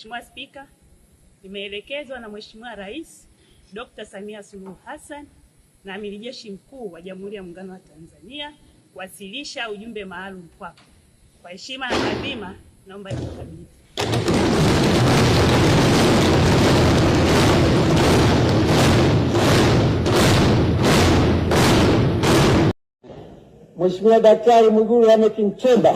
Mheshimiwa Spika, nimeelekezwa na Mheshimiwa Rais Dr. Samia Suluhu Hassan na Amiri Jeshi Mkuu wa Jamhuri ya Muungano wa Tanzania kuwasilisha ujumbe maalum kwako. Kwa heshima na taadhima, naomba nikukabidhi. Mheshimiwa Daktari Mwigulu Lameck Nchemba,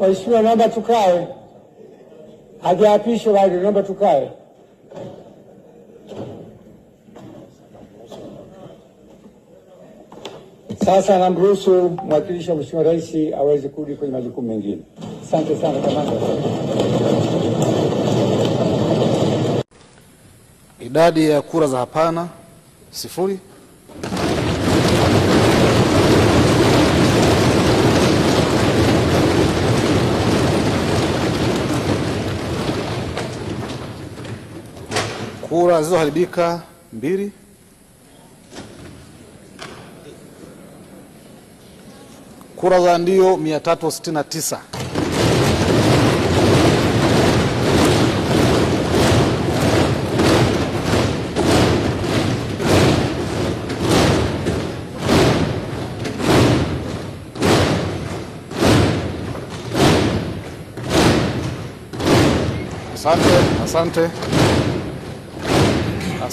Waheshimiwa, naomba tukae. Hajaapishwa bado, naomba tukae. Sasa namruhusu mwakilishi wa Mheshimiwa Rais aweze kurudi kwenye majukumu mengine. Asante sana kamanda. Idadi ya kura za hapana 0. Kura zilizoharibika 2. Kura za ndio 369.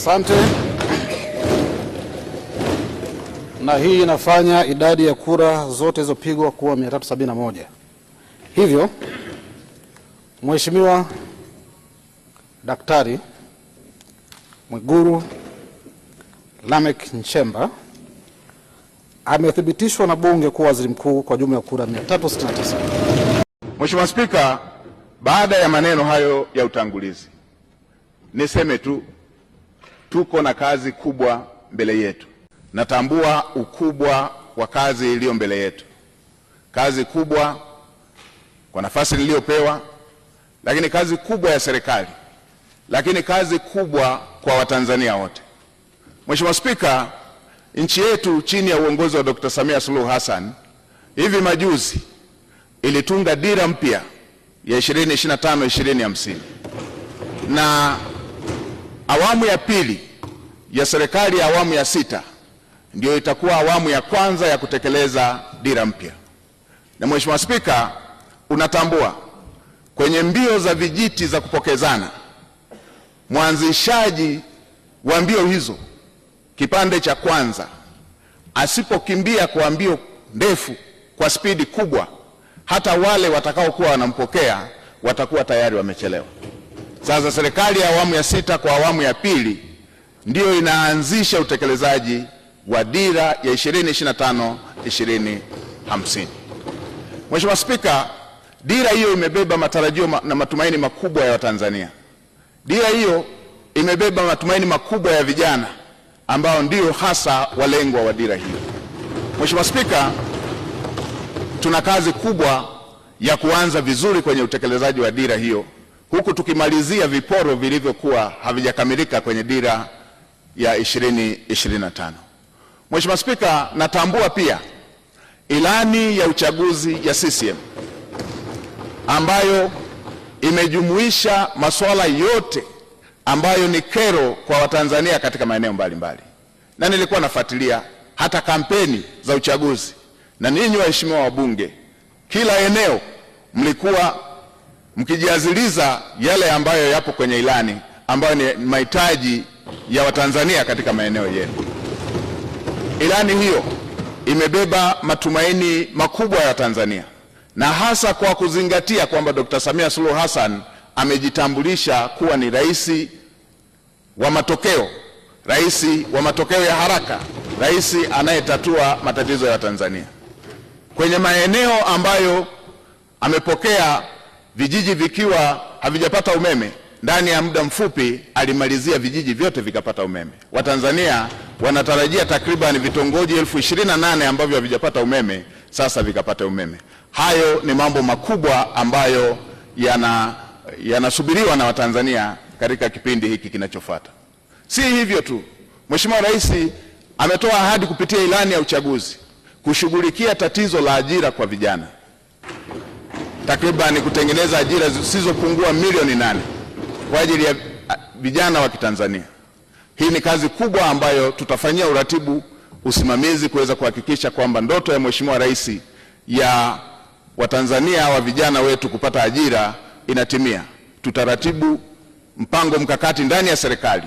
Asante. Na hii inafanya idadi ya kura zote zilizopigwa kuwa 371. Hivyo Mheshimiwa Daktari Mwigulu Lameck Nchemba amethibitishwa na Bunge kuwa waziri mkuu kwa jumla ya kura 369. Mheshimiwa Spika, baada ya maneno hayo ya utangulizi, niseme tu tuko na kazi kubwa mbele yetu. Natambua ukubwa wa kazi iliyo mbele yetu, kazi kubwa kwa nafasi niliyopewa, lakini kazi kubwa ya serikali, lakini kazi kubwa kwa Watanzania wote. Mheshimiwa Spika, nchi yetu chini ya uongozi wa Dr. Samia Suluhu Hassan hivi majuzi ilitunga dira mpya ya 2025-2050 na awamu ya pili ya serikali ya awamu ya 6 ndio itakuwa awamu ya kwanza ya kutekeleza dira mpya. Na Mheshimiwa Spika, unatambua kwenye mbio za vijiti za kupokezana, mwanzishaji wa mbio hizo kipande cha kwanza asipokimbia kwa mbio ndefu kwa spidi kubwa, hata wale watakaokuwa wanampokea watakuwa tayari wamechelewa. Sasa serikali ya awamu ya 6 kwa awamu ya pili ndio inaanzisha utekelezaji wa dira ya 2025-2050. Mheshimiwa Spika, dira hiyo imebeba matarajio na matumaini makubwa ya Watanzania. Dira hiyo imebeba matumaini makubwa ya vijana ambao ndio hasa walengwa wa dira hiyo. Mheshimiwa Spika, tuna kazi kubwa ya kuanza vizuri kwenye utekelezaji wa dira hiyo, huku tukimalizia viporo vilivyokuwa havijakamilika kwenye dira ya 2025. Mheshimiwa Spika, natambua pia ilani ya uchaguzi ya CCM ambayo imejumuisha masuala yote ambayo ni kero kwa Watanzania katika maeneo mbalimbali. na nilikuwa nafuatilia hata kampeni za uchaguzi, na ninyi waheshimiwa wabunge, kila eneo mlikuwa mkijiaziliza yale ambayo yapo kwenye ilani, ambayo ni mahitaji ya Watanzania katika maeneo yenu. Ilani hiyo imebeba matumaini makubwa ya Tanzania, na hasa kwa kuzingatia kwamba Dr. Samia Suluhu Hassan amejitambulisha kuwa ni rais wa matokeo, rais wa matokeo ya haraka, rais anayetatua matatizo ya Tanzania. Kwenye maeneo ambayo amepokea vijiji vikiwa havijapata umeme, ndani ya muda mfupi alimalizia vijiji vyote vikapata umeme. Watanzania wanatarajia takriban vitongoji 28,000 ambavyo havijapata umeme sasa vikapata umeme. Hayo ni mambo makubwa ambayo yanasubiriwa na Watanzania katika kipindi hiki kinachofuata. Si hivyo tu, Mheshimiwa Rais ametoa ahadi kupitia ilani ya uchaguzi kushughulikia tatizo la ajira kwa vijana, takriban kutengeneza ajira zisizopungua milioni 8 kwa ajili ya vijana wa Kitanzania. Hii ni kazi kubwa ambayo tutafanyia uratibu, usimamizi kuweza kuhakikisha kwamba ndoto ya Mheshimiwa Rais ya Watanzania wa vijana wetu kupata ajira inatimia. Tutaratibu mpango mkakati ndani ya serikali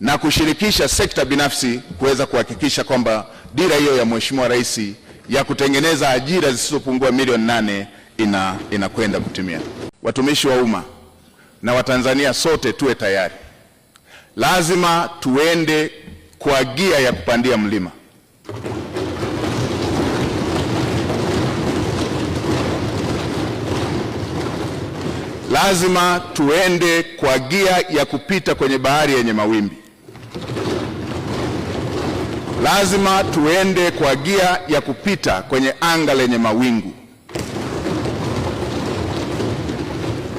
na kushirikisha sekta binafsi kuweza kuhakikisha kwamba dira hiyo ya Mheshimiwa Rais ya kutengeneza ajira zisizopungua milioni 8 inakwenda kutimia. Watumishi wa umma na Watanzania sote tuwe tayari. Lazima tuende kwa gia ya kupandia mlima. Lazima tuende kwa gia ya kupita kwenye bahari yenye mawimbi. Lazima tuende kwa gia ya kupita kwenye anga lenye mawingu.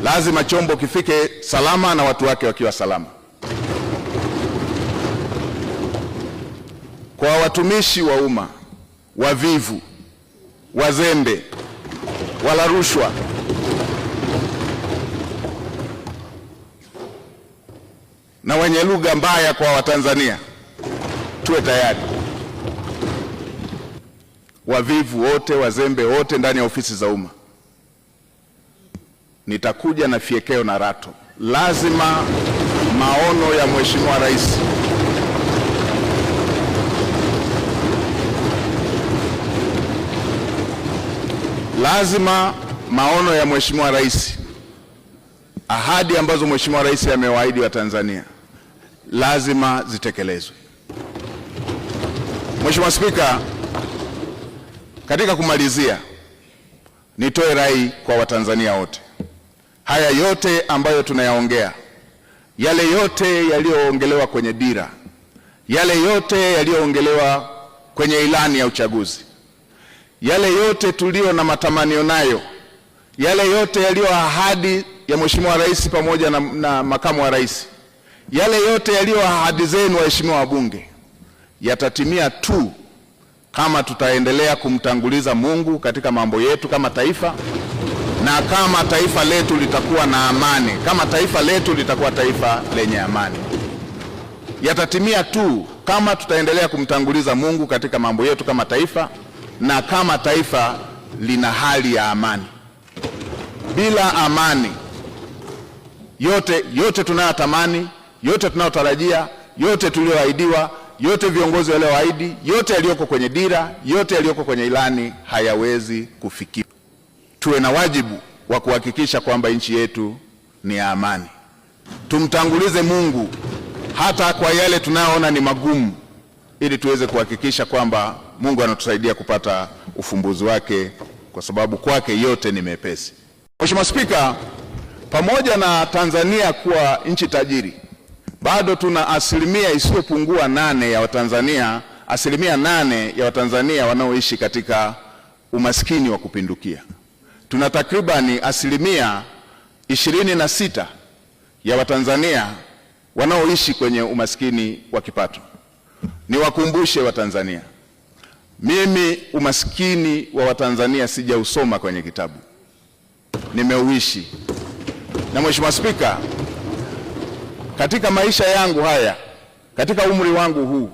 Lazima chombo kifike salama na watu wake wakiwa salama. Kwa watumishi wa umma wavivu, wazembe, wala rushwa, na wenye lugha mbaya kwa Watanzania, tuwe tayari. Wavivu wote, wazembe wote ndani ya ofisi za umma, nitakuja na fiekeo na rato. Lazima maono ya Mheshimiwa Rais Mheshimiwa Rais, ahadi ambazo Mheshimiwa Rais amewaahidi wa Tanzania lazima zitekelezwe. Mheshimiwa Spika, katika kumalizia, nitoe rai kwa Watanzania wote. Haya yote ambayo tunayaongea, yale yote yaliyoongelewa kwenye dira, yale yote yaliyoongelewa kwenye ilani ya uchaguzi, yale yote tulio na matamanio nayo, yale yote yaliyo ahadi ya Mheshimiwa Rais pamoja na makamu wa rais, yale yote yaliyo ahadi zenu waheshimiwa wabunge, yatatimia tu kama tutaendelea kumtanguliza Mungu katika mambo yetu kama taifa, na kama taifa letu litakuwa na amani, kama taifa letu litakuwa taifa lenye amani. Yatatimia tu kama tutaendelea kumtanguliza Mungu katika mambo yetu kama taifa, na kama taifa lina hali ya amani. Bila amani, yote tunayotamani, yote tunayotarajia, yote tulioahidiwa, yote viongozi walioahidi, yote yaliyoko kwenye dira, yote yaliyoko kwenye ilani hayawezi kufikiwa. Tuwe na wajibu wa kuhakikisha kwamba nchi yetu ni ya amani. Tumtangulize Mungu hata kwa yale tunayoona ni magumu, ili tuweze kuhakikisha kwamba Mungu anatusaidia kupata ufumbuzi wake, kwa sababu kwake yote ni mepesi. Mheshimiwa Spika, pamoja na Tanzania kuwa nchi tajiri, bado tuna asilimia isiyopungua 8 ya Watanzania, asilimia 8 ya Watanzania wanaoishi katika umaskini wa kupindukia. Tuna takribani asilimia 26 ya Watanzania wanaoishi kwenye umaskini wa kipato. Niwakumbushe Watanzania, mimi umaskini wa Watanzania sijausoma kwenye kitabu, nimeuishi. Na Mheshimiwa Spika, katika maisha yangu haya, katika umri wangu huu,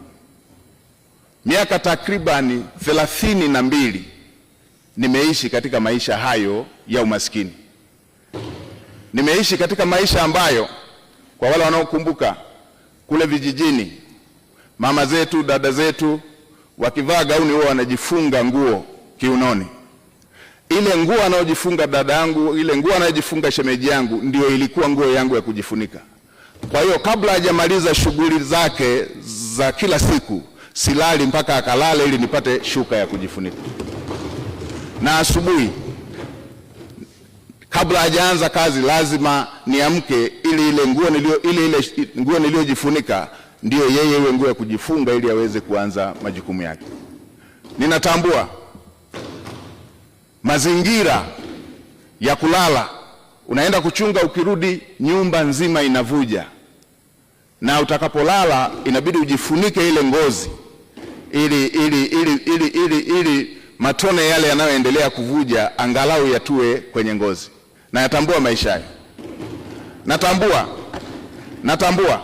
miaka takribani 32 nimeishi katika maisha hayo ya umaskini. Nimeishi katika maisha ambayo, kwa wale wanaokumbuka, kule vijijini mama zetu, dada zetu wakivaa gauni huwa wanajifunga nguo kiunoni. Ile nguo anayojifunga dada yangu, ile nguo anayojifunga shemeji yangu, ndio ilikuwa nguo yangu ya kujifunika. Kwa hiyo kabla hajamaliza shughuli zake za kila siku, silali mpaka akalale ili nipate shuka ya kujifunika. Na asubuhi kabla hajaanza kazi lazima niamke ili ile nguo niliyojifunika ndio yeye iwe nguo ya kujifunga ili aweze kuanza majukumu yake. Ninatambua mazingira ya kulala, unaenda kuchunga, ukirudi nyumba nzima inavuja, na utakapolala inabidi ujifunike ile ngozi ili matone yale yanayoendelea kuvuja angalau yatue kwenye ngozi. Na yatambua maisha hayo. Natambua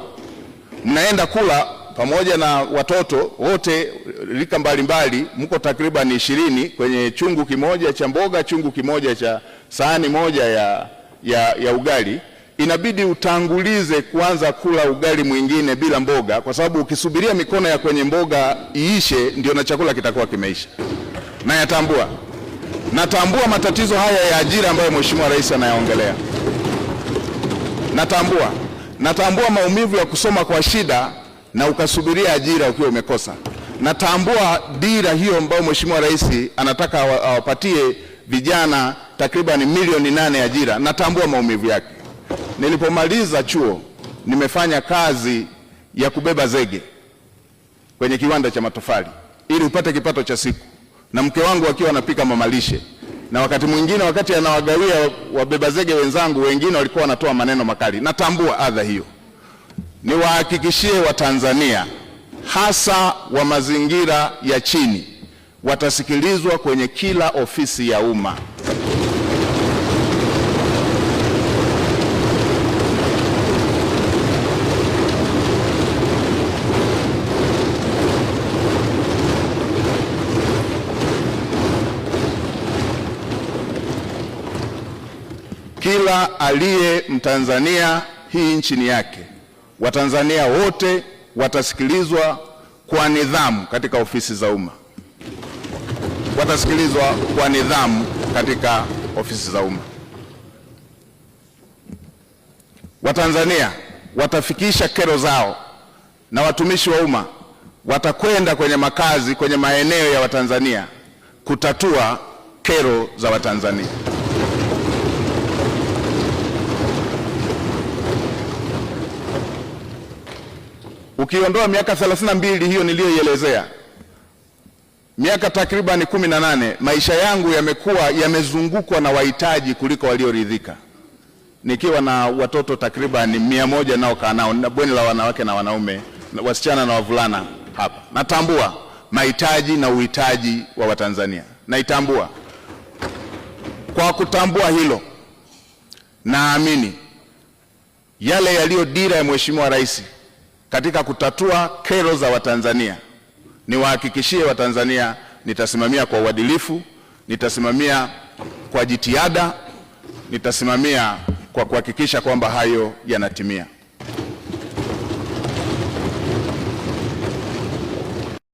mnaenda kula pamoja na watoto wote rika mbalimbali, mko takriban 20 kwenye chungu kimoja cha mboga, chungu kimoja cha sahani moja ya ugali. Inabidi utangulize kuanza kula ugali mwingine bila mboga, kwa sababu ukisubiria mikono ya kwenye mboga iishe ndio na chakula kitakuwa kimeisha. Na natambua matatizo haya ya ajira ambayo Mheshimiwa Rais anayaongelea. Natambua maumivu ya kusoma kwa shida na ukasubiria ajira ukiwa umekosa. Natambua dira hiyo ambayo Mheshimiwa Rais anataka awapatie vijana takriban milioni 8 ajira. Natambua maumivu yake. Nilipomaliza chuo nimefanya kazi ya kubeba zege kwenye kiwanda cha matofali ili upate kipato cha siku, na mke wangu akiwa anapika mamalishe, na wakati mwingine wakati anawagawia wabeba zege wenzangu wengine walikuwa wanatoa maneno makali. Natambua adha hiyo. Niwahakikishie Watanzania hasa wa mazingira ya chini watasikilizwa kwenye kila ofisi ya umma. Kila aliye Mtanzania, hii nchi ni yake. Watanzania wote watasikilizwa kwa nidhamu katika ofisi za umma. Watanzania watafikisha kero zao, na watumishi wa umma watakwenda kwenye makazi, kwenye maeneo ya Watanzania kutatua kero za Watanzania. Ukiondoa miaka 32 hiyo niliyoielezea, miaka takriban 18 maisha yangu yamezungukwa na wahitaji kuliko walioridhika, nikiwa na watoto takriban 100 nao kaa nao, na bweni la wanawake na wanaume, wasichana na wavulana hapa. Natambua mahitaji na uhitaji wa Watanzania. Naitambua. Kwa kutambua hilo, naamini yale yaliyo dira ya Mheshimiwa Rais katika kutatua kero za Watanzania, niwahakikishie Watanzania nitasimamia kwa uadilifu, nitasimamia kwa jitihada, nitasimamia kwa kuhakikisha kwamba hayo yanatimia.